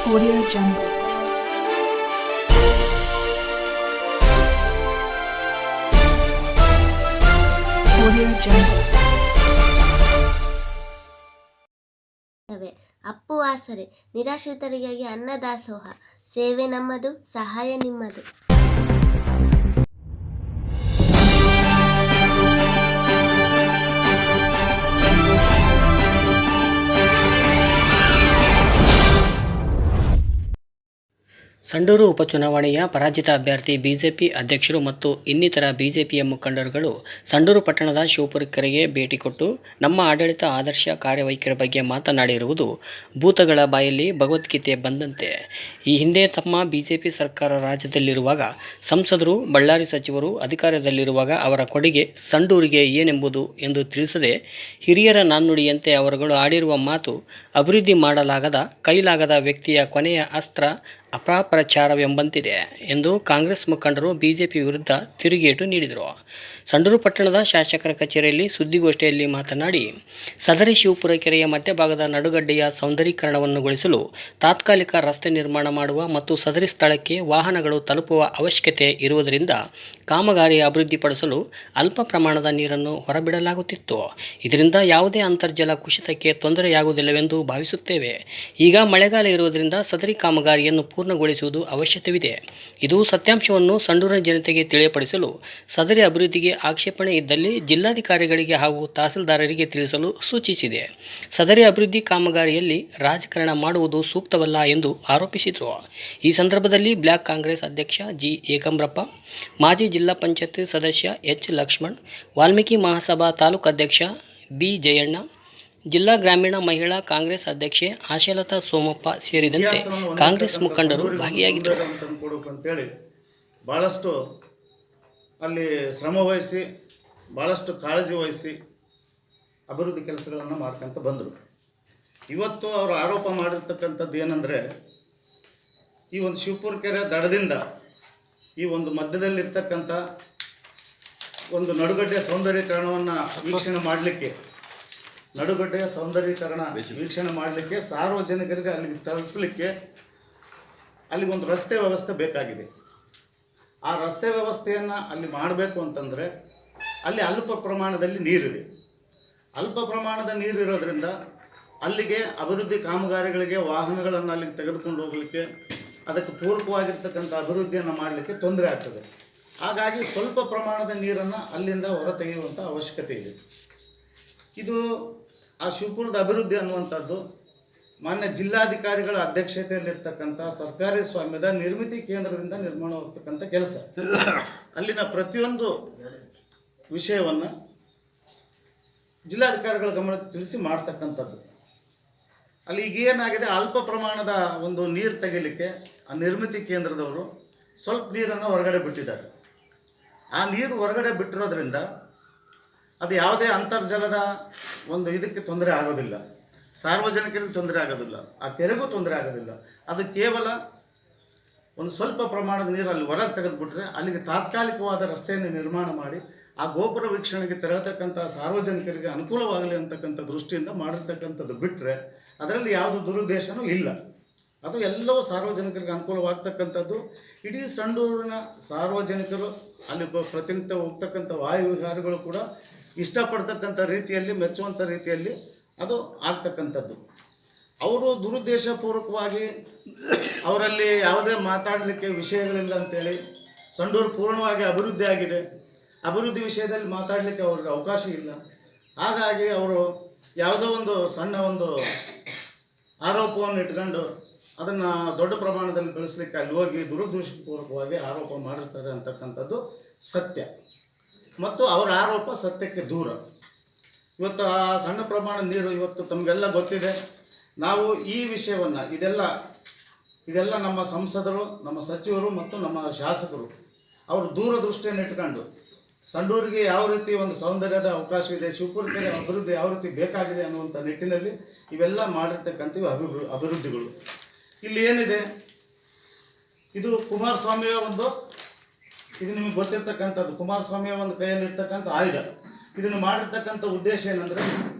Audio Jungle. Audio Jungle. Appu ಆಸರೆ ನಿರಾಶ್ರಿತರಿಗಾಗಿ ಅನ್ನದಾಸೋಹ ಸೇವೆ ನಮ್ಮದು, ಸಹಾಯ ನಿಮ್ಮದು. ಸಂಡೂರು ಉಪಚುನಾವಣೆಯ ಪರಾಜಿತ ಅಭ್ಯರ್ಥಿ ಬಿಜೆಪಿ ಅಧ್ಯಕ್ಷರು ಮತ್ತು ಇನ್ನಿತರ ಬಿಜೆಪಿಯ ಮುಖಂಡರುಗಳು ಸಂಡೂರು ಪಟ್ಟಣದ ಶಿವಪುರ ಕೆರೆಗೆ ಭೇಟಿ ಕೊಟ್ಟು ನಮ್ಮ ಆಡಳಿತ ಆದರ್ಶ ಕಾರ್ಯವೈಖರಿ ಬಗ್ಗೆ ಮಾತನಾಡಿರುವುದು ಭೂತಗಳ ಬಾಯಲ್ಲಿ ಭಗವದ್ಗೀತೆ ಬಂದಂತೆ. ಈ ಹಿಂದೆ ತಮ್ಮ ಬಿಜೆಪಿ ಸರ್ಕಾರ ರಾಜ್ಯದಲ್ಲಿರುವಾಗ ಸಂಸದರು, ಬಳ್ಳಾರಿ ಸಚಿವರು ಅಧಿಕಾರದಲ್ಲಿರುವಾಗ ಅವರ ಕೊಡುಗೆ ಸಂಡೂರಿಗೆ ಏನೆಂಬುದು ಎಂದು ತಿಳಿಸದೆ ಹಿರಿಯರ ನಾಣ್ಣುಡಿಯಂತೆ ಅವರುಗಳು ಆಡಿರುವ ಮಾತು ಅಭಿವೃದ್ಧಿ ಮಾಡಲಾಗದ ಕೈಲಾಗದ ವ್ಯಕ್ತಿಯ ಕೊನೆಯ ಅಸ್ತ್ರ ಅಪಪ್ರಚಾರವೆಂಬಂತಿದೆ ಎಂದು ಕಾಂಗ್ರೆಸ್ ಮುಖಂಡರು ಬಿಜೆಪಿ ವಿರುದ್ಧ ತಿರುಗೇಟು ನೀಡಿದರು. ಸಂಡೂರು ಪಟ್ಟಣದ ಶಾಸಕರ ಕಚೇರಿಯಲ್ಲಿ ಸುದ್ದಿಗೋಷ್ಠಿಯಲ್ಲಿ ಮಾತನಾಡಿ, ಸದರಿ ಶಿವಪುರ ಕೆರೆಯ ಮಧ್ಯಭಾಗದ ನಡುಗಡ್ಡೆಯ ಸೌಂದರೀಕರಣವನ್ನುಗೊಳಿಸಲು ತಾತ್ಕಾಲಿಕ ರಸ್ತೆ ನಿರ್ಮಾಣ ಮಾಡುವ ಮತ್ತು ಸದರಿ ಸ್ಥಳಕ್ಕೆ ವಾಹನಗಳು ತಲುಪುವ ಅವಶ್ಯಕತೆ ಇರುವುದರಿಂದ ಕಾಮಗಾರಿ ಅಭಿವೃದ್ಧಿಪಡಿಸಲು ಅಲ್ಪ ಪ್ರಮಾಣದ ನೀರನ್ನು ಹೊರಬಿಡಲಾಗುತ್ತಿತ್ತು. ಇದರಿಂದ ಯಾವುದೇ ಅಂತರ್ಜಲ ಕುಸಿತಕ್ಕೆ ತೊಂದರೆಯಾಗುವುದಿಲ್ಲವೆಂದು ಭಾವಿಸುತ್ತೇವೆ. ಈಗ ಮಳೆಗಾಲ ಇರುವುದರಿಂದ ಸದರಿ ಕಾಮಗಾರಿಯನ್ನು ಪೂರ್ಣಗೊಳಿಸುವುದು ಅವಶ್ಯಕವಿದೆ. ಇದು ಸತ್ಯಾಂಶವನ್ನು ಸಂಡೂರಿನ ಜನತೆಗೆ ತಿಳಿಯಪಡಿಸಲು ಸದರಿ ಅಭಿವೃದ್ಧಿಗೆ ಆಕ್ಷೇಪಣೆ ಇದ್ದಲ್ಲಿ ಜಿಲ್ಲಾಧಿಕಾರಿಗಳಿಗೆ ಹಾಗೂ ತಹಸೀಲ್ದಾರರಿಗೆ ತಿಳಿಸಲು ಸೂಚಿಸಿದೆ. ಸದರಿ ಅಭಿವೃದ್ಧಿ ಕಾಮಗಾರಿಯಲ್ಲಿ ರಾಜಕಾರಣ ಮಾಡುವುದು ಸೂಕ್ತವಲ್ಲ ಎಂದು ಆರೋಪಿಸಿದರು. ಈ ಸಂದರ್ಭದಲ್ಲಿ ಬ್ಲಾಕ್ ಕಾಂಗ್ರೆಸ್ ಅಧ್ಯಕ್ಷ ಜಿ ಏಕಂಬ್ರಪ್ಪ, ಮಾಜಿ ಜಿಲ್ಲಾ ಪಂಚಾಯತ್ ಸದಸ್ಯ ಎಚ್ ಲಕ್ಷ್ಮಣ್, ವಾಲ್ಮೀಕಿ ಮಹಾಸಭಾ ತಾಲೂಕು ಅಧ್ಯಕ್ಷ ಬಿ ಜಯಣ್ಣ, ಜಿಲ್ಲಾ ಗ್ರಾಮೀಣ ಮಹಿಳಾ ಕಾಂಗ್ರೆಸ್ ಅಧ್ಯಕ್ಷೆ ಆಶಾಲತಾ ಸೋಮಪ್ಪ ಸೇರಿದಂತೆ ಕಾಂಗ್ರೆಸ್ ಮುಖಂಡರು ಭಾಗಿಯಾಗಿದ್ದರು. ಅಂತೇಳಿ ಭಾಳಷ್ಟು ಅಲ್ಲಿ ಶ್ರಮ ವಹಿಸಿ, ಭಾಳಷ್ಟು ಕಾಳಜಿ ವಹಿಸಿ ಅಭಿವೃದ್ಧಿ ಕೆಲಸಗಳನ್ನು ಮಾಡ್ಕೊಂತ ಬಂದರು. ಇವತ್ತು ಅವರು ಆರೋಪ ಮಾಡಿರ್ತಕ್ಕಂಥದ್ದು ಏನಂದರೆ, ಈ ಒಂದು ಶಿವಪುರ ಕೆರೆ ದಡದಿಂದ ಈ ಒಂದು ಮಧ್ಯದಲ್ಲಿರ್ತಕ್ಕಂಥ ಒಂದು ನಡುಗಡ್ಡೆಯ ಸೌಂದರ್ಯೀಕರಣವನ್ನು ವೀಕ್ಷಣೆ ಮಾಡಲಿಕ್ಕೆ ಸಾರ್ವಜನಿಕರಿಗೆ ಅಲ್ಲಿಗೆ ತಲುಪಲಿಕ್ಕೆ ಅಲ್ಲಿ ಒಂದು ರಸ್ತೆ ವ್ಯವಸ್ಥೆ ಬೇಕಾಗಿದೆ. ಆ ರಸ್ತೆ ವ್ಯವಸ್ಥೆಯನ್ನು ಅಲ್ಲಿ ಮಾಡಬೇಕು ಅಂತಂದರೆ ಅಲ್ಲಿ ಅಲ್ಪ ಪ್ರಮಾಣದಲ್ಲಿ ನೀರಿದೆ. ಅಲ್ಪ ಪ್ರಮಾಣದ ನೀರು ಇರೋದರಿಂದ ಅಲ್ಲಿಗೆ ಅಭಿವೃದ್ಧಿ ಕಾಮಗಾರಿಗಳಿಗೆ ವಾಹನಗಳನ್ನು ಅಲ್ಲಿಗೆ ತೆಗೆದುಕೊಂಡು ಹೋಗಲಿಕ್ಕೆ, ಅದಕ್ಕೆ ಪೂರಕವಾಗಿರ್ತಕ್ಕಂಥ ಅಭಿವೃದ್ಧಿಯನ್ನು ಮಾಡಲಿಕ್ಕೆ ತೊಂದರೆ ಆಗ್ತದೆ. ಹಾಗಾಗಿ ಸ್ವಲ್ಪ ಪ್ರಮಾಣದ ನೀರನ್ನು ಅಲ್ಲಿಂದ ಹೊರ ತೆಗೆಯುವಂಥ ಅವಶ್ಯಕತೆ ಇದೆ. ಇದು ಆ ಶಿವಪುರದ ಅಭಿವೃದ್ಧಿ ಅನ್ನುವಂಥದ್ದು ಮಾನ್ಯ ಜಿಲ್ಲಾಧಿಕಾರಿಗಳ ಅಧ್ಯಕ್ಷತೆಯಲ್ಲಿರ್ತಕ್ಕಂಥ ಸರ್ಕಾರಿ ಸ್ವಾಮ್ಯದ ನಿರ್ಮಿತಿ ಕೇಂದ್ರದಿಂದ ನಿರ್ಮಾಣವಾಗ್ತಕ್ಕಂಥ ಕೆಲಸ. ಅಲ್ಲಿನ ಪ್ರತಿಯೊಂದು ವಿಷಯವನ್ನು ಜಿಲ್ಲಾಧಿಕಾರಿಗಳ ಗಮನಕ್ಕೆ ತಿಳಿಸಿ ಮಾಡ್ತಕ್ಕಂಥದ್ದು. ಅಲ್ಲಿ ಈಗ ಏನಾಗಿದೆ, ಅಲ್ಪ ಪ್ರಮಾಣದ ಒಂದು ನೀರು ತೆಗಿಲಿಕ್ಕೆ ಆ ನಿರ್ಮಿತಿ ಕೇಂದ್ರದವರು ಸ್ವಲ್ಪ ನೀರನ್ನು ಹೊರಗಡೆ ಬಿಟ್ಟಿದ್ದಾರೆ. ಆ ನೀರು ಹೊರಗಡೆ ಬಿಟ್ಟಿರೋದ್ರಿಂದ ಅದು ಯಾವುದೇ ಅಂತರ್ಜಲದ ಒಂದು ಇದಕ್ಕೆ ತೊಂದರೆ ಆಗೋದಿಲ್ಲ, ಸಾರ್ವಜನಿಕರಿಗೆ ತೊಂದರೆ ಆಗೋದಿಲ್ಲ, ಆ ಕೆರೆಗೂ ತೊಂದರೆ ಆಗೋದಿಲ್ಲ. ಅದು ಕೇವಲ ಒಂದು ಸ್ವಲ್ಪ ಪ್ರಮಾಣದ ನೀರು ಅಲ್ಲಿ ಹೊರಗೆ ತೆಗೆದುಬಿಟ್ರೆ ಅಲ್ಲಿಗೆ ತಾತ್ಕಾಲಿಕವಾದ ರಸ್ತೆಯನ್ನು ನಿರ್ಮಾಣ ಮಾಡಿ ಆ ಗೋಪುರ ವೀಕ್ಷಣೆಗೆ ತೆರಳತಕ್ಕಂಥ ಸಾರ್ವಜನಿಕರಿಗೆ ಅನುಕೂಲವಾಗಲಿ ಅಂತಕ್ಕಂಥ ದೃಷ್ಟಿಯಿಂದ ಮಾಡಿರ್ತಕ್ಕಂಥದ್ದು ಬಿಟ್ಟರೆ ಅದರಲ್ಲಿ ಯಾವುದೂ ದುರುದ್ದೇಶನೂ ಇಲ್ಲ. ಅದು ಎಲ್ಲವೂ ಸಾರ್ವಜನಿಕರಿಗೆ ಅನುಕೂಲವಾಗ್ತಕ್ಕಂಥದ್ದು. ಇಡೀ ಸಂಡೂರಿನ ಸಾರ್ವಜನಿಕರು, ಅಲ್ಲಿ ಪ್ರತಿನಿತ್ಯ ಹೋಗ್ತಕ್ಕಂಥ ವಾಯು ವಿಹಾರಿಗಳು ಕೂಡ ಇಷ್ಟಪಡ್ತಕ್ಕಂಥ ರೀತಿಯಲ್ಲಿ, ಮೆಚ್ಚುವಂಥ ರೀತಿಯಲ್ಲಿ ಅದು ಆಗ್ತಕ್ಕಂಥದ್ದು. ಅವರು ದುರುದ್ದೇಶಪೂರ್ವಕವಾಗಿ ಅವರಲ್ಲಿ ಯಾವುದೇ ಮಾತಾಡಲಿಕ್ಕೆ ವಿಷಯಗಳಿಲ್ಲ ಅಂಥೇಳಿ, ಸಂಡೂರು ಪೂರ್ಣವಾಗಿ ಅಭಿವೃದ್ಧಿ ಆಗಿದೆ, ಅಭಿವೃದ್ಧಿ ವಿಷಯದಲ್ಲಿ ಮಾತಾಡಲಿಕ್ಕೆ ಅವ್ರಿಗೆ ಅವಕಾಶ ಇಲ್ಲ. ಹಾಗಾಗಿ ಅವರು ಯಾವುದೋ ಒಂದು ಸಣ್ಣ ಒಂದು ಆರೋಪವನ್ನು ಇಟ್ಕೊಂಡು ಅದನ್ನು ದೊಡ್ಡ ಪ್ರಮಾಣದಲ್ಲಿ ಬೆಳೆಸಲಿಕ್ಕೆ ಅಲ್ಲಿ ಹೋಗಿ ದುರುದ್ದೇಶಪೂರ್ವಕವಾಗಿ ಆರೋಪ ಮಾಡಿರ್ತಾರೆ ಅಂತಕ್ಕಂಥದ್ದು ಸತ್ಯ. ಮತ್ತು ಅವರ ಆರೋಪ ಸತ್ಯಕ್ಕೆ ದೂರ. ಇವತ್ತು ಆ ಸಣ್ಣ ಪ್ರಮಾಣ ನೀರು ಇವತ್ತು ತಮಗೆಲ್ಲ ಗೊತ್ತಿದೆ. ನಾವು ಈ ವಿಷಯವನ್ನು ಇದೆಲ್ಲ ನಮ್ಮ ಸಂಸದರು, ನಮ್ಮ ಸಚಿವರು ಮತ್ತು ನಮ್ಮ ಶಾಸಕರು ಅವರು ದೂರದೃಷ್ಟಿಯನ್ನು ಇಟ್ಕೊಂಡು ಸಂಡೂರಿಗೆ ಯಾವ ರೀತಿ ಒಂದು ಸೌಂದರ್ಯದ ಅವಕಾಶ ಇದೆ, ಶಿವಪುರ ಕೆರೆ ಅಭಿವೃದ್ಧಿ ಯಾವ ರೀತಿ ಬೇಕಾಗಿದೆ ಅನ್ನುವಂಥ ನಿಟ್ಟಿನಲ್ಲಿ ಇವೆಲ್ಲ ಮಾಡಿರ್ತಕ್ಕಂಥ ಅಭಿವೃದ್ಧಿಗಳು. ಇಲ್ಲಿ ಏನಿದೆ, ಇದು ಕುಮಾರಸ್ವಾಮಿಯ ಒಂದು, ಇದು ನಿಮಗೆ ಗೊತ್ತಿರ್ತಕ್ಕಂಥದ್ದು, ಕುಮಾರಸ್ವಾಮಿಯ ಒಂದು ಕೈಯಲ್ಲಿರ್ತಕ್ಕಂಥ ಆಯುಧ. ಇದನ್ನು ಮಾಡಿರ್ತಕ್ಕಂಥ ಉದ್ದೇಶ ಏನಂದರೆ,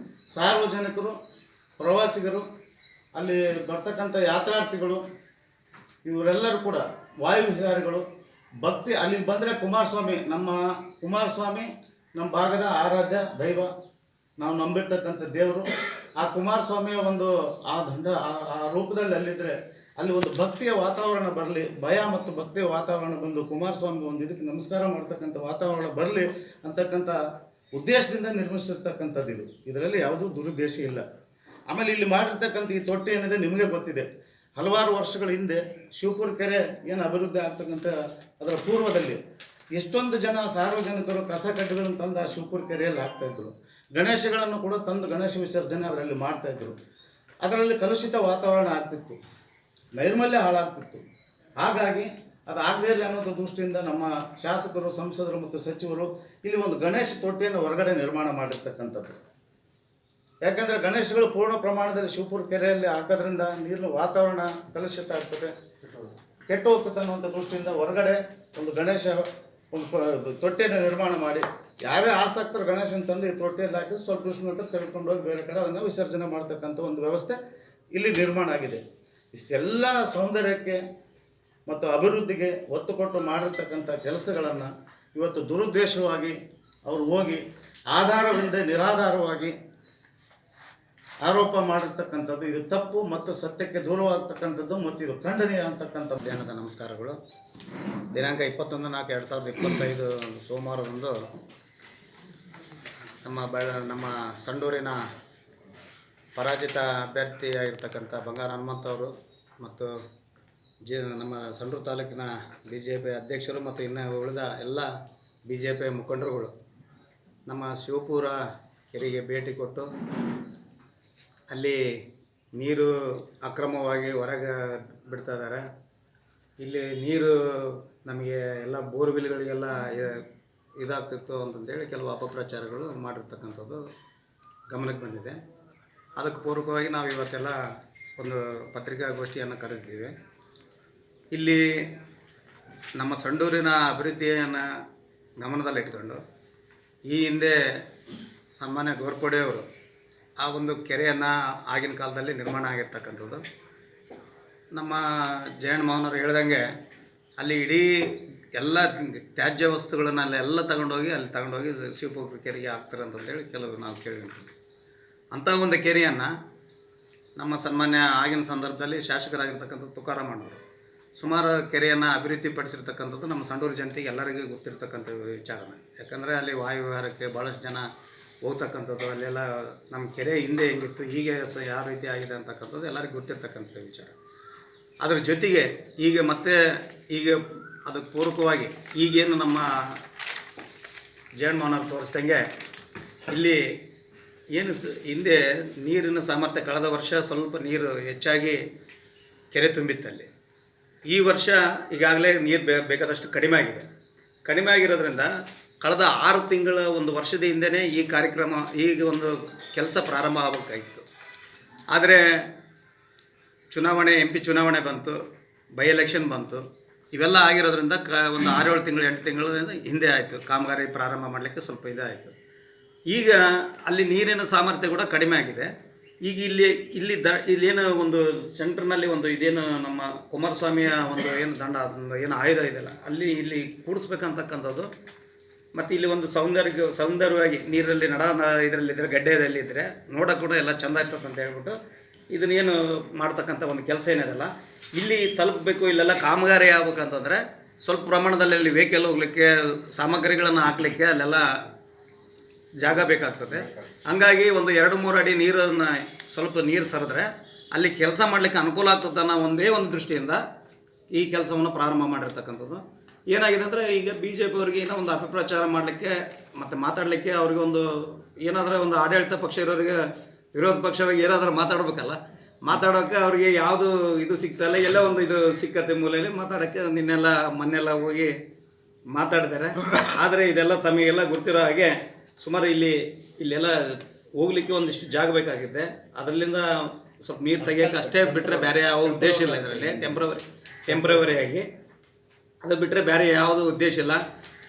ಸಾರ್ವಜನಿಕರು, ಪ್ರವಾಸಿಗರು ಅಲ್ಲಿ ಬರ್ತಕ್ಕಂಥ ಯಾತ್ರಾರ್ಥಿಗಳು ಇವರೆಲ್ಲರೂ ಕೂಡ ವಾಯುವಿಹಾರಿಗಳು ಭಕ್ತಿ ಅಲ್ಲಿಗೆ ಬಂದರೆ ಕುಮಾರಸ್ವಾಮಿ ನಮ್ಮ ಭಾಗದ ಆರಾಧ್ಯ ದೈವ, ನಾವು ನಂಬಿರ್ತಕ್ಕಂಥ ದೇವರು. ಆ ಕುಮಾರಸ್ವಾಮಿಯ ಒಂದು ಆ ರೂಪದಲ್ಲಿ ಅಲ್ಲಿದ್ದರೆ ಅಲ್ಲಿ ಒಂದು ಭಕ್ತಿಯ ವಾತಾವರಣ ಬರಲಿ, ಭಯ ಮತ್ತು ಭಕ್ತಿಯ ವಾತಾವರಣ ಬಂದು ಕುಮಾರಸ್ವಾಮಿ ಒಂದು ಇದಕ್ಕೆ ನಮಸ್ಕಾರ ಮಾಡ್ತಕ್ಕಂಥ ವಾತಾವರಣ ಬರಲಿ ಅಂತಕ್ಕಂಥ ಉದ್ದೇಶದಿಂದ ನಿರ್ಮಿಸಿರ್ತಕ್ಕಂಥದ್ದು ಇದು. ಇದರಲ್ಲಿ ಯಾವುದೂ ದುರುದ್ದೇಶ ಇಲ್ಲ. ಆಮೇಲೆ ಇಲ್ಲಿ ಮಾಡಿರ್ತಕ್ಕಂಥ ಈ ತೊಟ್ಟಿ ಏನಿದೆ ನಿಮಗೆ ಗೊತ್ತಿದೆ. ಹಲವಾರು ವರ್ಷಗಳ ಹಿಂದೆ ಶಿವಪುರ ಕೆರೆ ಏನು ಅಭಿವೃದ್ಧಿ ಆಗ್ತಕ್ಕಂಥ ಅದರ ಪೂರ್ವದಲ್ಲಿ ಎಷ್ಟೊಂದು ಜನ ಸಾರ್ವಜನಿಕರು ಕಸ ಕಡ್ಡಿಗಳನ್ನು ತಂದು ಆ ಶಿವಪುರ ಕೆರೆಯಲ್ಲಿ ಹಾಕ್ತಾಯಿದ್ರು. ಗಣೇಶಗಳನ್ನು ಕೂಡ ತಂದು ಗಣೇಶ ವಿಸರ್ಜನೆ ಅದರಲ್ಲಿ ಮಾಡ್ತಾಯಿದ್ರು. ಅದರಲ್ಲಿ ಕಲುಷಿತ ವಾತಾವರಣ ಆಗ್ತಿತ್ತು, ನೈರ್ಮಲ್ಯ ಹಾಳಾಗ್ತಿತ್ತು. ಹಾಗಾಗಿ ಅದು ಆಗದೇ ಇಲ್ಲ ಅನ್ನೋದು ದೃಷ್ಟಿಯಿಂದ ನಮ್ಮ ಶಾಸಕರು, ಸಂಸದರು ಮತ್ತು ಸಚಿವರು ಇಲ್ಲಿ ಒಂದು ಗಣೇಶ ತೊಟ್ಟಿಯನ್ನು ಹೊರಗಡೆ ನಿರ್ಮಾಣ ಮಾಡಿರ್ತಕ್ಕಂಥದ್ದು. ಯಾಕಂದರೆ ಗಣೇಶಗಳು ಪೂರ್ಣ ಪ್ರಮಾಣದಲ್ಲಿ ಶಿವಪುರ ಕೆರೆಯಲ್ಲಿ ಹಾಕೋದ್ರಿಂದ ನೀರಿನ ವಾತಾವರಣ ಕಲುಷಿತ ಆಗ್ತದೆ, ಕೆಟ್ಟು ಹೋಗ್ತದೆ ಅನ್ನುವಂಥ ದೃಷ್ಟಿಯಿಂದ ಹೊರಗಡೆ ಒಂದು ಗಣೇಶ ಒಂದು ತೊಟ್ಟಿಯನ್ನು ನಿರ್ಮಾಣ ಮಾಡಿ ಯಾರೇ ಆಸಕ್ತರು ಗಣೇಶನ ತಂದು ಈ ತೊಟ್ಟಿಯಲ್ಲಿ ಹಾಕಿ ಸ್ವಲ್ಪ ದಿವಸ ನಂತರ ತೆಗೆದುಕೊಂಡು ಹೋಗಿ ಬೇರೆ ಕಡೆ ಅದನ್ನು ವಿಸರ್ಜನೆ ಮಾಡ್ತಕ್ಕಂಥ ಒಂದು ವ್ಯವಸ್ಥೆ ಇಲ್ಲಿ ನಿರ್ಮಾಣ ಆಗಿದೆ. ಇಷ್ಟೆಲ್ಲ ಸೌಂದರ್ಯಕ್ಕೆ ಮತ್ತು ಅಭಿವೃದ್ಧಿಗೆ ಒತ್ತು ಕೊಟ್ಟು ಮಾಡಿರ್ತಕ್ಕಂಥ ಕೆಲಸಗಳನ್ನು ಇವತ್ತು ದುರುದ್ದೇಶವಾಗಿ ಅವರು ಹೋಗಿ ಆಧಾರವಿಲ್ಲದೆ ನಿರಾಧಾರವಾಗಿ ಆರೋಪ ಮಾಡಿರ್ತಕ್ಕಂಥದ್ದು ಇದು ತಪ್ಪು ಮತ್ತು ಸತ್ಯಕ್ಕೆ ದೂರವಾಗ್ತಕ್ಕಂಥದ್ದು ಮತ್ತು ಇದು ಖಂಡನೀಯ ಅಂತಕ್ಕಂಥ ಮಧ್ಯಾಹ್ನದ ನಮಸ್ಕಾರಗಳು. ದಿನಾಂಕ 21/4/2025 ಸೋಮವಾರದಂದು ನಮ್ಮ ಸಂಡೂರಿನ ಪರಾಜಿತ ಅಭ್ಯರ್ಥಿಯಾಗಿರ್ತಕ್ಕಂಥ ಬಂಗಾರ ಹನುಮಂತವರು ಮತ್ತು ನಮ್ಮ ಸಂಡೂರು ತಾಲೂಕಿನ BJP ಅಧ್ಯಕ್ಷರು ಮತ್ತು ಇನ್ನು ಉಳಿದ ಎಲ್ಲ BJP ಮುಖಂಡರುಗಳು ನಮ್ಮ ಶಿವಪುರ ಕೆರೆಗೆ ಭೇಟಿ ಕೊಟ್ಟು ಅಲ್ಲಿ ನೀರು ಅಕ್ರಮವಾಗಿ ಹೊರಗೆ ಬಿಡ್ತಾ ಇದ್ದಾರೆ. ಇಲ್ಲಿ ನೀರು ನಮಗೆ ಎಲ್ಲ ಬೋರ್ವೆಲ್ಗಳಿಗೆಲ್ಲ ಇದಾಗ್ತಿತ್ತು ಅಂತಂದೇಳಿ ಕೆಲವು ಅಪಪ್ರಚಾರಗಳು ಮಾಡಿರ್ತಕ್ಕಂಥದ್ದು ಗಮನಕ್ಕೆ ಬಂದಿದೆ. ಅದಕ್ಕೆ ಪೂರ್ವಕವಾಗಿ ನಾವು ಇವತ್ತೆಲ್ಲ ಒಂದು ಪತ್ರಿಕಾಗೋಷ್ಠಿಯನ್ನು ಕರೆದಿದ್ದೀವಿ. ಇಲ್ಲಿ ನಮ್ಮ ಸಂಡೂರಿನ ಅಭಿವೃದ್ಧಿಯನ್ನು ಗಮನದಲ್ಲಿಟ್ಕೊಂಡು ಈ ಹಿಂದೆ ಸನ್ಮಾನ್ಯ ಗೋರ್ಪಡೆಯವರು ಆ ಒಂದು ಕೆರೆಯನ್ನು ಆಗಿನ ಕಾಲದಲ್ಲಿ ನಿರ್ಮಾಣ ಆಗಿರ್ತಕ್ಕಂಥದ್ದು. ನಮ್ಮ ಜಯಣ್ಣ ಮಾವನವರು ಹೇಳ್ದಂಗೆ ಅಲ್ಲಿ ಇಡೀ ಎಲ್ಲ ತ್ಯಾಜ್ಯ ವಸ್ತುಗಳನ್ನು ಅಲ್ಲೆಲ್ಲ ತಗೊಂಡೋಗಿ ಶಿವಪುರ ಕೆರೆಗೆ ಹಾಕ್ತಾರೆ ಅಂತಂದೇಳಿ ಕೆಲವು ನಾವು ಕೇಳಿದ್ದೀವಿ. ಅಂಥ ಒಂದು ಕೆರೆಯನ್ನು ನಮ್ಮ ಸನ್ಮಾನ್ಯ ಆಗಿನ ಸಂದರ್ಭದಲ್ಲಿ ಶಾಸಕರಾಗಿರ್ತಕ್ಕಂಥ ತುಕಾರಾಮಣ್ಣವರು ಸುಮಾರು ಕೆರೆಯನ್ನು ಅಭಿವೃದ್ಧಿಪಡಿಸಿರ್ತಕ್ಕಂಥದ್ದು ನಮ್ಮ ಸಂಡೂರು ಜನತೆಗೆ ಎಲ್ಲರಿಗೂ ಗೊತ್ತಿರ್ತಕ್ಕಂಥ ವಿಚಾರನೇ. ಯಾಕಂದರೆ ಅಲ್ಲಿ ವಾಯುವಿಹಾರಕ್ಕೆ ಭಾಳಷ್ಟು ಜನ ಹೋಗ್ತಕ್ಕಂಥದ್ದು, ಅಲ್ಲೆಲ್ಲ ನಮ್ಮ ಕೆರೆ ಹಿಂದೆ ಹೆಂಗಿತ್ತು ಹೀಗೆ ಯಾವ ರೀತಿ ಆಗಿದೆ ಅಂತಕ್ಕಂಥದ್ದು ಎಲ್ಲರಿಗೂ ಗೊತ್ತಿರ್ತಕ್ಕಂಥ ವಿಚಾರ. ಅದರ ಜೊತೆಗೆ ಈಗ ಅದಕ್ಕೆ ಪೂರಕವಾಗಿ ಈಗೇನು ನಮ್ಮ ಜಯಣ್ಮೋಹನವ್ರು ತೋರಿಸ್ದಂಗೆ ಇಲ್ಲಿ ಏನು ಹಿಂದೆ ನೀರಿನ ಸಾಮರ್ಥ್ಯ ಕಳೆದ ವರ್ಷ ಸ್ವಲ್ಪ ನೀರು ಹೆಚ್ಚಾಗಿ ಕೆರೆ ತುಂಬಿತ್ತಲ್ಲಿ. ಈ ವರ್ಷ ಈಗಾಗಲೇ ನೀರು ಬೇಕಾದಷ್ಟು ಕಡಿಮೆ ಆಗಿರೋದ್ರಿಂದ ಕಳೆದ 6 ತಿಂಗಳ ಒಂದು ವರ್ಷದ ಹಿಂದೆಯೇ ಈ ಕಾರ್ಯಕ್ರಮ ಈಗ ಒಂದು ಕೆಲಸ ಪ್ರಾರಂಭ ಆಗಬೇಕಾಗಿತ್ತು. ಆದರೆ ಚುನಾವಣೆ MP ಚುನಾವಣೆ ಬಂತು, ಬೈ ಎಲೆಕ್ಷನ್ ಬಂತು, ಇವೆಲ್ಲ ಆಗಿರೋದ್ರಿಂದ ಒಂದು 6-7 ತಿಂಗಳು 8 ತಿಂಗಳ ಹಿಂದೆ ಆಯಿತು ಕಾಮಗಾರಿ ಪ್ರಾರಂಭ ಮಾಡಲಿಕ್ಕೆ ಸ್ವಲ್ಪ ಇದಾಯಿತು. ಈಗ ಅಲ್ಲಿ ನೀರಿನ ಸಾಮರ್ಥ್ಯ ಕೂಡ ಕಡಿಮೆ ಆಗಿದೆ. ಈಗ ಇಲ್ಲೇನು ಒಂದು ಸೆಂಟ್ರ್ನಲ್ಲಿ ಒಂದು ಇದೇನು ನಮ್ಮ ಕುಮಾರಸ್ವಾಮಿಯ ಒಂದು ಏನು ದಂಡ ಏನು ಆಯುಧ ಇದೆಯಲ್ಲ ಇಲ್ಲಿ ಕೂಡಿಸ್ಬೇಕಂತಕ್ಕಂಥದ್ದು. ಮತ್ತು ಇಲ್ಲಿ ಒಂದು ಸೌಂದರ್ಯವಾಗಿ ನೀರಲ್ಲಿ ಇದರಲ್ಲಿದ್ದರೆ ಗಡ್ಡೆಯಲ್ಲಿದ್ದರೆ ನೋಡೋಕೆ ಕೂಡ ಎಲ್ಲ ಚೆಂದ ಇರ್ತದೆ ಅಂತ ಹೇಳ್ಬಿಟ್ಟು ಇದನ್ನೇನು ಮಾಡ್ತಕ್ಕಂಥ ಒಂದು ಕೆಲಸ ಏನಿದೆಲ್ಲ ಇಲ್ಲಿ ತಲುಪಬೇಕು. ಇಲ್ಲೆಲ್ಲ ಕಾಮಗಾರಿ ಆಗ್ಬೇಕಂತಂದರೆ ಸ್ವಲ್ಪ ಪ್ರಮಾಣದಲ್ಲಿ ಅಲ್ಲಿ ವೆಹಿಕಲ್ ಹೋಗಲಿಕ್ಕೆ ಸಾಮಗ್ರಿಗಳನ್ನು ಹಾಕಲಿಕ್ಕೆ ಅಲ್ಲೆಲ್ಲ ಜಾಗ ಬೇಕಾಗ್ತದೆ. ಹಂಗಾಗಿ ಒಂದು 2-3 ಅಡಿ ನೀರನ್ನು ಸ್ವಲ್ಪ ನೀರು ಸರಿದ್ರೆ ಅಲ್ಲಿ ಕೆಲಸ ಮಾಡಲಿಕ್ಕೆ ಅನುಕೂಲ ಆಗ್ತದೆ ಅನ್ನೋ ಒಂದೇ ಒಂದು ದೃಷ್ಟಿಯಿಂದ ಈ ಕೆಲಸವನ್ನು ಪ್ರಾರಂಭ ಮಾಡಿರ್ತಕ್ಕಂಥದ್ದು. ಏನಾಗಿದೆ ಅಂದರೆ ಈಗ BJP ಅವ್ರಿಗೆ ಏನೋ ಒಂದು ಅಪಪ್ರಚಾರ ಮಾಡಲಿಕ್ಕೆ ಮತ್ತು ಮಾತಾಡಲಿಕ್ಕೆ ಅವ್ರಿಗೆ ಒಂದು ಏನಾದರೂ ಒಂದು ಆಡಳಿತ ಪಕ್ಷ ಇರೋರಿಗೆ ವಿರೋಧ ಪಕ್ಷವಾಗಿ ಏನಾದರೂ ಮಾತಾಡೋಕ್ಕೆ ಅವ್ರಿಗೆ ಯಾವುದು ಇದು ಸಿಗ್ತಾಯಿಲ್ಲ, ಎಲ್ಲ ಒಂದು ಇದು ಸಿಕ್ಕತ್ತೆ ಮೂಲೆಯಲ್ಲಿ ಮಾತಾಡೋಕ್ಕೆ ಮೊನ್ನೆಲ್ಲ ಹೋಗಿ ಮಾತಾಡಿದ್ದಾರೆ. ಆದರೆ ಇದೆಲ್ಲ ತಮಗೆಲ್ಲ ಗೊತ್ತಿರೋ ಹಾಗೆ ಸುಮಾರು ಇಲ್ಲೆಲ್ಲ ಹೋಗ್ಲಿಕ್ಕೆ ಒಂದಿಷ್ಟು ಜಾಗ ಬೇಕಾಗಿದೆ. ಅದರಿಂದ ಸ್ವಲ್ಪ ನೀರು ತೆಗಿಯೋಕೆ ಅಷ್ಟೇ ಬಿಟ್ಟರೆ ಬೇರೆ ಯಾವ ಉದ್ದೇಶ ಇಲ್ಲ ಇದರಲ್ಲಿ. ಟೆಂಪ್ರವರಿಯಾಗಿ ಅದು ಬಿಟ್ಟರೆ ಬೇರೆ ಯಾವುದೂ ಉದ್ದೇಶ ಇಲ್ಲ.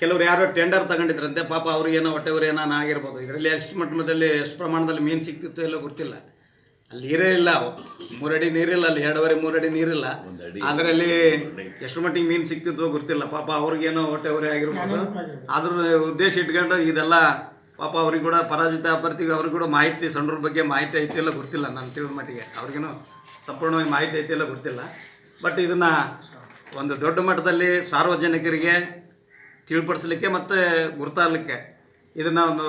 ಕೆಲವರು ಯಾರೋ ಟೆಂಡರ್ ತಗೊಂಡಿದ್ರಂತೆ, ಪಾಪ ಅವ್ರಿಗೇನೋ ಹೊಟ್ಟೆವ್ರು ಏನೋ ಆಗಿರ್ಬೋದು. ಇದರಲ್ಲಿ ಎಷ್ಟು ಮಟ್ಟದಲ್ಲಿ ಎಷ್ಟು ಪ್ರಮಾಣದಲ್ಲಿ ಮೀನು ಸಿಗ್ತಿತ್ತು ಎಲ್ಲೋ ಗೊತ್ತಿಲ್ಲ. ಅಲ್ಲಿ ನೀರೇ ಇಲ್ಲ, 3 ಅಡಿ ನೀರಿಲ್ಲ, ಅಲ್ಲಿ 2.5-3 ಅಡಿ ನೀರಿಲ್ಲ. ಆದರೆ ಅಲ್ಲಿ ಎಷ್ಟು ಮಟ್ಟಿಗೆ ಮೀನು ಸಿಕ್ತಿದ್ವೋ ಗೊತ್ತಿಲ್ಲ. ಪಾಪ ಅವ್ರಿಗೇನೋ ಹೊಟ್ಟೆ ಹೊರೆ ಆಗಿರ್ಬೋದು. ಅದ್ರ ಉದ್ದೇಶ ಇಟ್ಕೊಂಡು ಇದೆಲ್ಲ ಪಾಪ ಅವ್ರಿಗೆ ಕೂಡ ಪರಾಜಿತ ಅಭ್ಯರ್ಥಿಗೆ ಅವ್ರಿಗೆ ಕೂಡ ಮಾಹಿತಿ ಸಂಡೂರು ಬಗ್ಗೆ ಮಾಹಿತಿ ಐತಿಲ್ಲ ಗೊತ್ತಿಲ್ಲ. ನಾನು ತಿಳಿದ ಮಟ್ಟಿಗೆ ಅವ್ರಿಗೇನೋ ಸಂಪೂರ್ಣವಾಗಿ ಮಾಹಿತಿ ಐತಿಲ್ಲ ಗೊತ್ತಿಲ್ಲ. ಬಟ್ ಇದನ್ನು ಒಂದು ದೊಡ್ಡ ಮಟ್ಟದಲ್ಲಿ ಸಾರ್ವಜನಿಕರಿಗೆ ತಿಳಿಪಡಿಸಲಿಕ್ಕೆ ಮತ್ತು ಗುರುತಾಗಲಿಕ್ಕೆ ಇದನ್ನು ಒಂದು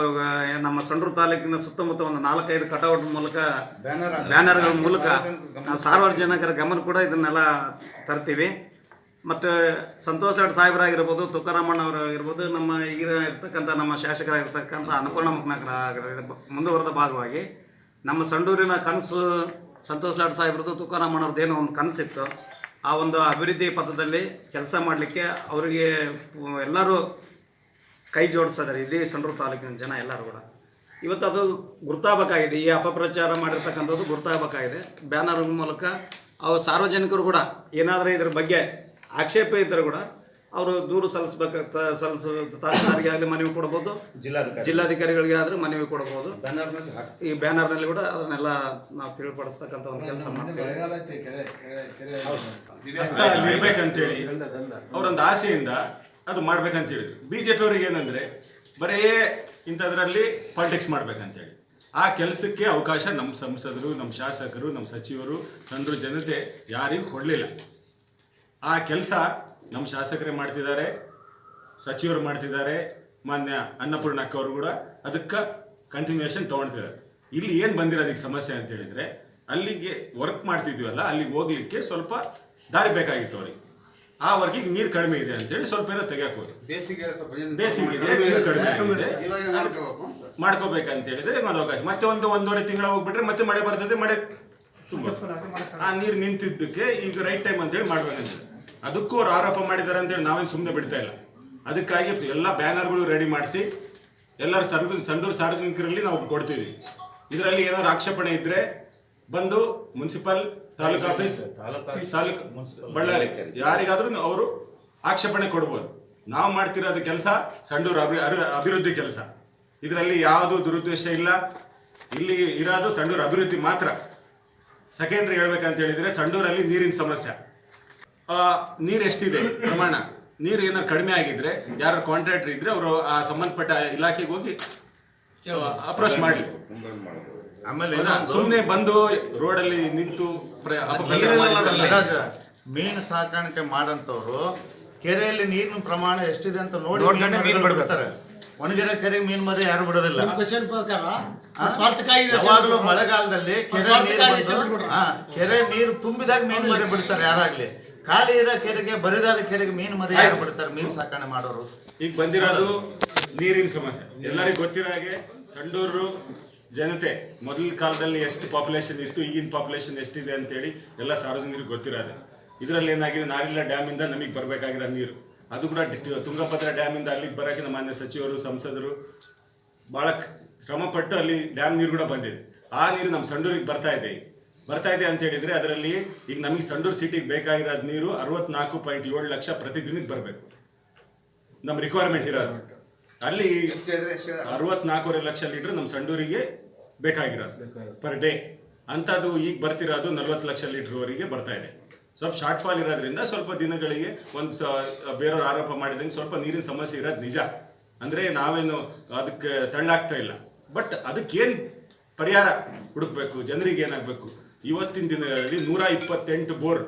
ನಮ್ಮ ಸಂಡೂರು ತಾಲೂಕಿನ ಸುತ್ತಮುತ್ತ ಒಂದು 4-5 ಕಟೌಟ್ ಮೂಲಕ ಬ್ಯಾನರ್ಗಳ ಮೂಲಕ ನಾವು ಸಾರ್ವಜನಿಕರ ಗಮನ ಕೂಡ ಇದನ್ನೆಲ್ಲ ತರ್ತೀವಿ. ಮತ್ತು ಸಂತೋಷ್ ಲಾಡ್ ಸಾಹೇಬರಾಗಿರ್ಬೋದು, ತುಕಾರಾಮಣ್ಣ ಅವರಾಗಿರ್ಬೋದು, ನಮ್ಮ ಈಗ ಇರ್ತಕ್ಕಂಥ ನಮ್ಮ ಶಾಸಕರಾಗಿರ್ತಕ್ಕಂಥ ಅನ್ನಪೂರ್ಣ ಮುಖನಾಗರ ಮುಂದುವರೆದ ಭಾಗವಾಗಿ ನಮ್ಮ ಸಂಡೂರಿನ ಕನಸು ಸಂತೋಷ್ ಲಾಡ್ ಸಾಹೇಬ್ರದ್ದು, ತುಕಾರಾಮಣ್ಣವ್ರದ್ದು ಏನೋ ಒಂದು ಕನಸಿತ್ತು. ಆ ಒಂದು ಅಭಿವೃದ್ಧಿ ಪಥದಲ್ಲಿ ಕೆಲಸ ಮಾಡಲಿಕ್ಕೆ ಅವರಿಗೆ ಎಲ್ಲರೂ ಕೈ ಜೋಡಿಸಿದ್ದಾರೆ. ಇಡೀ ಸಂಡೂರು ತಾಲೂಕಿನ ಜನ ಎಲ್ಲರೂ ಕೂಡ ಇವತ್ತು ಅದು ಗುರ್ತಾಗಬೇಕಾಗಿದೆ. ಈ ಅಪಪ್ರಚಾರ ಮಾಡಿರ್ತಕ್ಕಂಥದ್ದು ಗುರ್ತಾಗಬೇಕಾಗಿದೆ. ಬ್ಯಾನರ್ ಮೂಲಕ ಅವ್ರು ಸಾರ್ವಜನಿಕರು ಕೂಡ ಏನಾದರೂ ಇದ್ರ ಬಗ್ಗೆ ಆಕ್ಷೇಪ ಇದ್ದರೂ ಕೂಡ ಅವರು ದೂರು ತಹಸೀಲ್ದಾರ್ಗೆ ಆಗಲಿ ಮನವಿ ಕೊಡ್ಬೋದು, ಜಿಲ್ಲಾಧಿಕಾರಿಗಳಿಗೆ ಆದರೆ ಮನವಿ ಕೊಡ್ಬೋದು. ಈ ಬ್ಯಾನರ್ನಲ್ಲಿ ಕೂಡ ಅದನ್ನೆಲ್ಲ ನಾವು ತಿಳಿಪಡಿಸ್ತಕ್ಕಂಥ ಒಂದು ಕೆಲಸ ಮಾಡ್ತೀವಿ. ಇರ್ಬೇಕಂತೇಳಿ ಅವರೊಂದು ಆಸೆಯಿಂದ ಅದು ಮಾಡ್ಬೇಕಂತ ಹೇಳಿದ್ರು. BJP ಅವ್ರಿಗೆ ಏನಂದರೆ ಬರೀ ಇಂಥದ್ರಲ್ಲಿ ಪಾಲಿಟಿಕ್ಸ್ ಮಾಡ್ಬೇಕಂತೇಳಿ ಆ ಕೆಲಸಕ್ಕೆ ಅವಕಾಶ ನಮ್ಮ ಸಂಸದರು, ನಮ್ಮ ಶಾಸಕರು, ನಮ್ಮ ಸಚಿವರು, ಸಂಡೂರು ಜನತೆ ಯಾರಿಗೂ ಕೊಡಲಿಲ್ಲ. ಆ ಕೆಲಸ ನಮ್ಮ ಶಾಸಕರೇ ಮಾಡ್ತಿದ್ದಾರೆ, ಸಚಿವರು ಮಾಡ್ತಿದ್ದಾರೆ, ಮಾನ್ಯ ಅನ್ನಪೂರ್ಣ ಅಕ್ಕ ಅವರು ಕೂಡ ಅದಕ್ಕೆ ಕಂಟಿನ್ಯೂಷನ್ ತೊಗೊಳ್ತಿದ್ದಾರೆ. ಇಲ್ಲಿ ಏನು ಬಂದಿರೋದಕ್ಕೆ ಸಮಸ್ಯೆ ಅಂತ ಹೇಳಿದರೆ ಅಲ್ಲಿಗೆ ವರ್ಕ್ ಮಾಡ್ತಿದ್ವಲ್ಲ, ಅಲ್ಲಿಗೆ ಹೋಗ್ಲಿಕ್ಕೆ ಸ್ವಲ್ಪ ದಾರಿ ಬೇಕಾಗಿತ್ತು ಅವ್ರಿಗೆ. ಆ ವರ್ಕಿಗೆ ನೀರು ಕಡಿಮೆ ಇದೆ ಅಂತೇಳಿ ಸ್ವಲ್ಪ ಏನೋ ತೆಗಿಯೋದು, ಬೇಸಿಗೆ ನೀರು ಕಡಿಮೆ ಆಗಿದೆ, ಮಾಡ್ಕೋಬೇಕಂತ ಹೇಳಿದ್ರೆ ಒಂದು ಅವಕಾಶ. ಮತ್ತೆ 1-1.5 ತಿಂಗಳ ಹೋಗ್ಬಿಟ್ರೆ ಮತ್ತೆ ಮಳೆ ಬರ್ತದೆ, ಮಳೆ ತುಂಬ ಆ ನೀರು ನಿಂತಿದ್ದಕ್ಕೆ ಈಗ ರೈಟ್ ಟೈಮ್ ಅಂತೇಳಿ ಮಾಡ್ಬೇಕಂತ ಅದಕ್ಕೂ ಅವ್ರು ಆರೋಪ ಮಾಡಿದ್ದಾರೆ ಅಂತೇಳಿ ನಾವೇನು ಸುಮ್ಮನೆ ಬಿಡ್ತಾ ಇಲ್ಲ. ಅದಕ್ಕಾಗಿ ಎಲ್ಲ ಬ್ಯಾನರ್ಗಳು ರೆಡಿ ಮಾಡಿಸಿ ಎಲ್ಲರೂ ಸಂಡೂರು ಸಾರ್ವಜನಿಕರಲ್ಲಿ ನಾವು ಕೊಡ್ತೀವಿ. ಇದರಲ್ಲಿ ಏನಾದ್ರು ಆಕ್ಷೇಪಣೆ ಇದ್ರೆ ಬಂದು ಮುನ್ಸಿಪಲ್, ತಾಲೂಕು ಆಫೀಸ್, ಬಳ್ಳಾರಿ ಯಾರಿಗಾದ್ರೂ ಅವರು ಆಕ್ಷೇಪಣೆ ಕೊಡ್ಬೋದು. ನಾವು ಮಾಡ್ತಿರೋದು ಕೆಲಸ ಸಂಡೂರು ಅಭಿವೃದ್ಧಿ ಕೆಲಸ. ಇದರಲ್ಲಿ ಯಾವುದು ದುರುದ್ದೇಶ ಇಲ್ಲ. ಇಲ್ಲಿ ಇರೋದು ಸಂಡೂರು ಅಭಿವೃದ್ಧಿ ಮಾತ್ರ. ಸೆಕೆಂಡ್ರಿ ಹೇಳ್ಬೇಕಂತ ಹೇಳಿದ್ರೆ ಸಂಡೂರಲ್ಲಿ ನೀರಿನ ಸಮಸ್ಯೆ. ನೀರು ಎಷ್ಟಿದೆ ಪ್ರಮಾಣ, ನೀರು ಏನಾದ್ರು ಕಡಿಮೆ ಆಗಿದ್ರೆ ಯಾರು ಕಾಂಟ್ರಾಕ್ಟರ್ ಇದ್ರೆ ಅವರು ಆ ಸಂಬಂಧಪಟ್ಟ ಇಲಾಖೆಗೆ ಹೋಗಿ ಅಪ್ರೋಚ್ ಮಾಡಲಿ. ಸುಮ್ಮನೆ ಬಂದು ರೋಡಲ್ಲಿ ನಿಂತು ಮೀನು ಸಾಕಾಣಿಕೆ ಮಾಡಂತವ್ರು ಕೆರೆಯಲ್ಲಿ ನೀರಿನ ಪ್ರಮಾಣ ಎಷ್ಟಿದೆ ಅಂತ ನೋಡಿ ಮೀನು ಬಿಡ್ತಾರೆ. ಒಣಗಿರೋ ಕೆರೆಗೆ ಮೀನು ಮರಿ ಯಾರು ಬಿಡೋದಿಲ್ಲ. ಯಾವಾಗಲೂ ಮಳೆಗಾಲದಲ್ಲಿ ಕೆರೆ ನೀರು ತುಂಬಿದಾಗ ಮೀನು ಮರಿ ಬಿಡ್ತಾರೆ ಯಾರಾಗ್ಲಿ. ಖಾಲಿ ಇರೋ ಕೆರೆಗೆ ಬರಿದಾದ ಕೆರೆಗೆ ಮೀನು ಮರಿ ಯಾರು ಬಿಡ್ತಾರೆ ಮೀನು ಸಾಕಣೆ ಮಾಡೋರು. ಈಗ ಬಂದಿರೋದು ನೀರಿನ ಸಮಸ್ಯೆ ಎಲ್ಲರಿಗೂ ಗೊತ್ತಿರೋ ಹಾಗೆ. ಸಂಡೂರು ಜನತೆ ಮೊದಲ ಕಾಲದಲ್ಲಿ ಎಷ್ಟು ಪಾಪ್ಯುಲೇಷನ್ ಇತ್ತು, ಈಗಿನ ಪಾಪ್ಯುಲೇಷನ್ ಎಷ್ಟಿದೆ ಅಂತೇಳಿ ಎಲ್ಲ ಸಾರ್ವಜನಿಕರಿಗೆ ಗೊತ್ತಿರೋದೆ. ಇದರಲ್ಲಿ ಏನಾಗಿದೆ, ನಾರಿಲ್ಲ ಡ್ಯಾಮಿಂದ ನಮಗೆ ಬರಬೇಕಾಗಿರೋ ನೀರು ಅದು ಕೂಡ ತುಂಗಭದ್ರಾ ಡ್ಯಾಮಿಂದ ಅಲ್ಲಿಗೆ ಬರೋಕ್ಕೆ ನಮ್ಮ ಮಾನ್ಯ ಸಚಿವರು, ಸಂಸದರು ಭಾಳ ಶ್ರಮಪಟ್ಟು ಅಲ್ಲಿ ಡ್ಯಾಮ್ ನೀರು ಕೂಡ ಬಂದಿದೆ. ಆ ನೀರು ನಮ್ಮ ಸಂಡೂರಿಗೆ ಬರ್ತಾ ಇದೆ ಅಂತ ಹೇಳಿದರೆ ಅದರಲ್ಲಿ ಈಗ ನಮಗೆ ಸಂಡೂರು ಸಿಟಿಗೆ ಬೇಕಾಗಿರೋದು ನೀರು 64.7 ಲಕ್ಷ ಪ್ರತಿದಿನಕ್ಕೆ ಬರಬೇಕು. ನಮ್ಮ ರಿಕ್ವೈರ್ಮೆಂಟ್ ಇರೋದು ಅಲ್ಲಿ 64.5 ಲಕ್ಷ ಲೀಟ್ರ್ ನಮ್ಮ ಸಂಡೂರಿಗೆ ಬೇಕಾಗಿರೋದು ಪರ್ ಡೇ. ಅಂಥದ್ದು ಈಗ ಬರ್ತಿರೋದು 40 ಲಕ್ಷ ಲೀಟ್ರ್ವರೆಗೆ ಬರ್ತಾ ಇದೆ. ಸ್ವಲ್ಪ ಶಾರ್ಟ್ ಫಾಲ್ ಇರೋದ್ರಿಂದ ಸ್ವಲ್ಪ ದಿನಗಳಿಗೆ ಬೇರೆಯವ್ರು ಆರೋಪ ಮಾಡಿದಂಗೆ ಸ್ವಲ್ಪ ನೀರಿನ ಸಮಸ್ಯೆ ಇರೋದು ನಿಜ. ಅಂದರೆ ನಾವೇನು ಅದಕ್ಕೆ ತಳ್ಳಾಗ್ತಾ ಇಲ್ಲ. ಬಟ್ ಅದಕ್ಕೇನು ಪರಿಹಾರ ಹುಡುಕ್ಬೇಕು, ಜನರಿಗೆ ಏನಾಗಬೇಕು. ಇವತ್ತಿನ ದಿನಗಳಲ್ಲಿ 128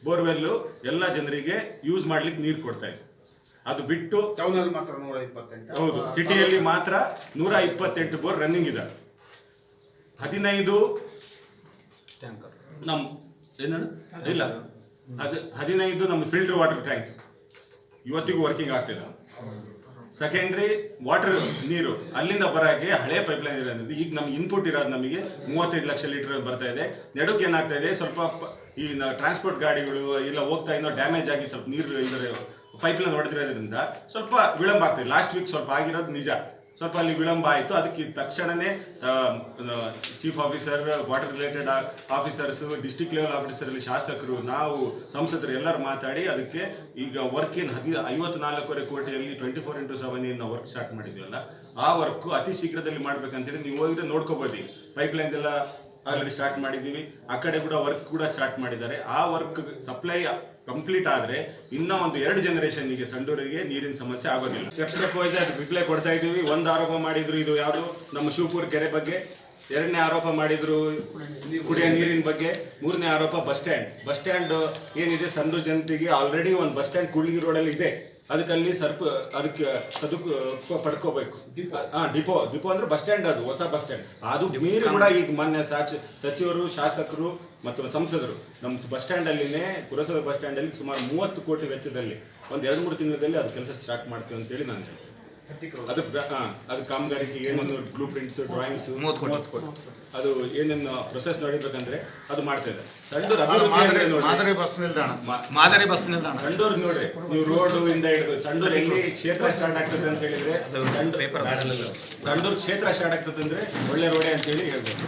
ಬೋರ್ವೆಲ್ಲು ಎಲ್ಲ ಜನರಿಗೆ ಯೂಸ್ ಮಾಡ್ಲಿಕ್ಕೆ ನೀರು ಕೊಡ್ತಾ ಇದೆ. ಅದು ಬಿಟ್ಟು ಟೌನಲ್ಲಿ ಮಾತ್ರ 128. ಹೌದು, ಸಿಟಿಯಲ್ಲಿ ಮಾತ್ರ 128 ಬೋರ್ ರನ್ನಿಂಗ್ ಇದೆ. 15 ನಮ್ಮ ಇಲ್ಲ ಅದು 15 ನಮ್ಮ ಫಿಲ್ಟರ್ ವಾಟರ್ ಟ್ಯಾಂಕ್ಸ್ ಇವತ್ತಿಗೂ ವರ್ಕಿಂಗ್ ಆಗ್ತಿಲ್ಲ. ಸೆಕೆಂಡ್ರಿ ವಾಟರ್ ನೀರು ಅಲ್ಲಿಂದ ಬರೋಕ್ಕೆ ಹಳೆ ಪೈಪ್ಲೈನ್ ಇರೋದು. ಈಗ ನಮ್ಗೆ ಇನ್ಪುಟ್ ಇರೋದು ನಮಗೆ 35 ಲಕ್ಷ ಲೀಟರ್ ಬರ್ತಾ ಇದೆ. ನಡುಕ್ಕೆ ಏನಾಗ್ತಾ ಇದೆ, ಸ್ವಲ್ಪ ಈ ಟ್ರಾನ್ಸ್ಪೋರ್ಟ್ ಗಾಡಿಗಳು ಎಲ್ಲ ಹೋಗ್ತಾ ಇನ್ನೂ ಡ್ಯಾಮೇಜ್ ಆಗಿ ಸ್ವಲ್ಪ ನೀರು ಇದರ ಪೈಪ್ಲೈನ್ ಹೊಡೆದಿರೋದ್ರಿಂದ ಸ್ವಲ್ಪ ವಿಳಂಬ ಆಗ್ತದೆ. ಲಾಸ್ಟ್ ವೀಕ್ ಸ್ವಲ್ಪ ಆಗಿರೋದು ನಿಜ, ಸ್ವಲ್ಪ ಅಲ್ಲಿ ವಿಳಂಬ ಆಯಿತು. ಅದಕ್ಕೆ ತಕ್ಷಣವೇ chief officer, water related officers, district level ಆಫೀಸರಲ್ಲಿ ಶಾಸಕರು, ನಾವು ಸಂಸದರು ಎಲ್ಲರೂ ಮಾತಾಡಿ ಅದಕ್ಕೆ ಈಗ ವರ್ಕ್ ಏನು 54.5 ಕೋಟಿಯಲ್ಲಿ 24x7 ಏನು ವರ್ಕ್ ಸ್ಟಾರ್ಟ್ ಮಾಡಿದ್ವಲ್ಲ, ಆ ವರ್ಕು ಅತಿ ಶೀಘ್ರದಲ್ಲಿ ಮಾಡ್ಬೇಕಂತೇಳಿ ನೀವು ಹೋಗಿದ್ರೆ ನೋಡ್ಕೋಬೋದು. ಪೈಪ್ಲೈನ್ ಎಲ್ಲ ಆಲ್ರೆಡಿ ಸ್ಟಾರ್ಟ್ ಮಾಡಿದ್ದೀವಿ. ಆ ಕಡೆ ಕೂಡ ವರ್ಕ್ ಕೂಡ ಸ್ಟಾರ್ಟ್ ಮಾಡಿದ್ದಾರೆ. ಆ ವರ್ಕ್ ಸಪ್ಲೈ ಕಂಪ್ಲೀಟ್ ಆದರೆ ಇನ್ನೂ ಒಂದು 2 ಜನರೇಷನ್ಗೆ ಸಂಡೂರಿಗೆ ನೀರಿನ ಸಮಸ್ಯೆ ಆಗೋದಿಲ್ಲ. ಸ್ಟೆಪ್ ವೈಸ್ ಅದು ರಿಪ್ಲೈ ಕೊಡ್ತಾ ಇದ್ದೀವಿ. ಒಂದು ಆರೋಪ ಮಾಡಿದ್ರು ಇದು ಯಾವುದು ನಮ್ಮ ಶಿವಪುರ ಕೆರೆ ಬಗ್ಗೆ, 2ನೇ ಆರೋಪ ಮಾಡಿದ್ರು ಕುಡಿಯೋ ನೀರಿನ ಬಗ್ಗೆ, 3ನೇ ಆರೋಪ ಬಸ್ ಸ್ಟ್ಯಾಂಡ್ ಏನಿದೆ ಸಂಡೂರು ಜನತೆಗೆ ಆಲ್ರೆಡಿ ಒಂದು ಬಸ್ ಸ್ಟ್ಯಾಂಡ್ ಕೂಡ್ಲಿಗಿ ರೋಡಲ್ಲಿ ಇದೆ. ಅದಕ್ಕಲ್ಲಿ ಅದಕ್ಕೆ ಪಡ್ಕೋಬೇಕು. ಡಿಪೋ ಅಂದ್ರೆ ಬಸ್ ಸ್ಟ್ಯಾಂಡ್, ಅದು ಹೊಸ ಬಸ್ ಸ್ಟ್ಯಾಂಡ್. ಅದು ಮೀರಿ ಕೂಡ ಈಗ ಮೊನ್ನೆ ಸಚಿವರು, ಶಾಸಕರು ಮತ್ತು ಸಂಸದರು ನಮ್ಮ ಬಸ್ ಸ್ಟ್ಯಾಂಡ್ ಅಲ್ಲಿನೇ, ಪುರಸಭೆ ಬಸ್ ಸ್ಟ್ಯಾಂಡ್ ಅಲ್ಲಿ ಸುಮಾರು 30 ಕೋಟಿ ವೆಚ್ಚದಲ್ಲಿ ಒಂದು 2-3 ತಿಂಗಳಲ್ಲಿ ಅದು ಕೆಲಸ ಸ್ಟಾರ್ಟ್ ಮಾಡ್ತೀವಿ ಅಂತೇಳಿ ನಾನು ಹೇಳ್ತೀನಿ. ಅದು ಕಾಮಗಾರಿಗೆ ಏನೇನು ಬ್ಲೂ ಪ್ರಿಂಟ್ಸ್, ಡ್ರಾಯಿಂಗ್ಸ್ 30 ಕೋಟಿ ಅದು ಏನೇನು ಪ್ರೊಸೆಸ್ ನಡೀಬೇಕಂದ್ರೆ ಅದು ಮಾಡ್ತಾ ಇದೆ. ಸಂಡೂರು ಮಾದರಿ ಬಸ್ ನಿಲ್ದಾಣ ಸಂಡೂರು ನೋಡ್ರಿ, ನೀವು ರೋಡ್ ಇಂದ ಹಿಡಿದು ಸಂಡೂರು ಎಲ್ಲಿ ಕ್ಷೇತ್ರ ಸ್ಟಾರ್ಟ್ ಆಗ್ತದೆ ಅಂತ ಹೇಳಿದ್ರೆ, ಸಂಡೂರು ಕ್ಷೇತ್ರ ಸ್ಟಾರ್ಟ್ ಆಗ್ತದೆ ಅಂದ್ರೆ ಒಳ್ಳೆ ರೋಡೆ ಅಂತ ಹೇಳಿ ಹೇಳ್ಬೇಕು.